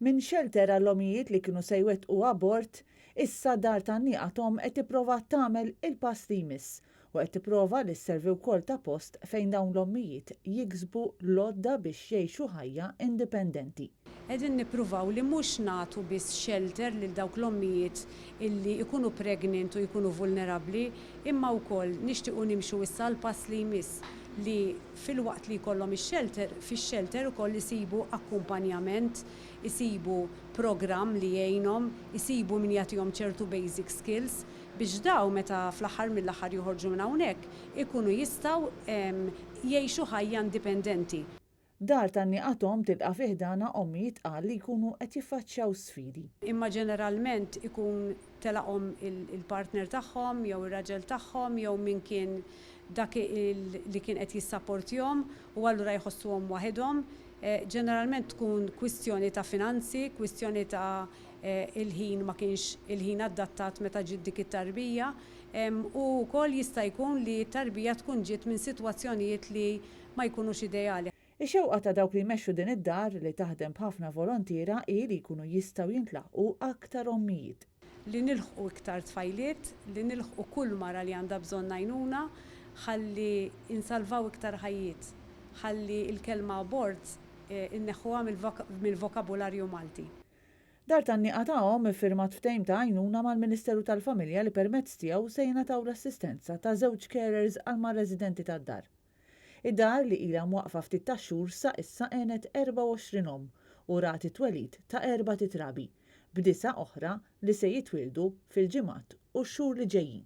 Minn xelter għall-omijiet li kienu se jwettqu abort, issa dar tan-nieqa Tom qed tipprova tagħmel il-pass li jmiss u qed tipprova li sservi wkoll ta' post fejn dawn l-ommijiet jiksbu l-għodda biex jgħixu ħajja indipendenti. Qegħdin nippruvaw li mhux nagħtu biss shelter lil dawk l-ommijiet illi jkunu pregnant u jkunu vulnerabbli, imma wkoll nixtiequ nimxu issa l-pass li jmiss li fil-waqt li jkollhom ix-shelter, fix-shelter ukoll isibu akkumpanjament, isibu programm li jgħinhom, isibu min jagħtihom ċertu basic skills biex daw meta fl-aħħar mill-aħħar joħorġu minn hawnhekk ikunu jistgħu jgħixu ħajja indipendenti. Dar tan-nieqa Tom tilqa' fih dana ommijiet qal li jkunu qed jiffaċċjaw sfidi. Imma ġeneralment ikun telaqhom il-partner tagħhom jew ir-raġel tagħhom jew min kien dak li kien qed jissapportjhom u allura jħossuhom waħedhom. Ġeneralment tkun kwistjoni ta' finanzi, kwistjoni ta' il-ħin ma kienx il-ħin adattat meta ġiet dik it-tarbija u wkoll jista' jkun li t-tarbija tkun ġiet minn sitwazzjonijiet li ma jkunux ideali. Ix-xewqa ta' dawk li jmexxu din id-dar li taħdem b'ħafna volontiera hi li jkunu jistgħu jintlaqqu aktar ommijiet. Li nilħqu iktar tfajliet, li nilħqu kull mara li għandha bżonn għajnuna, ħalli insalvaw iktar ħajjiet, ħalli l-kelma abort inneħħuha mill-vokabularju Malti. Dar tan-nieqa tagħhom iffirmat ftehim ta' għajnuna mal-Ministeru tal-Familja li permezz tiegħu se jingħataw l-assistenza ta' żewġ carers għal mar-residenti tad-dar. Id-dar li ilha mwaqfa ftit ta' xhur sa issa għenet 24 omm u rati twelid ta' 4 titrabi, b'9 oħra li se jitwildu fil-ġimgħat u x-xhur li ġejjin.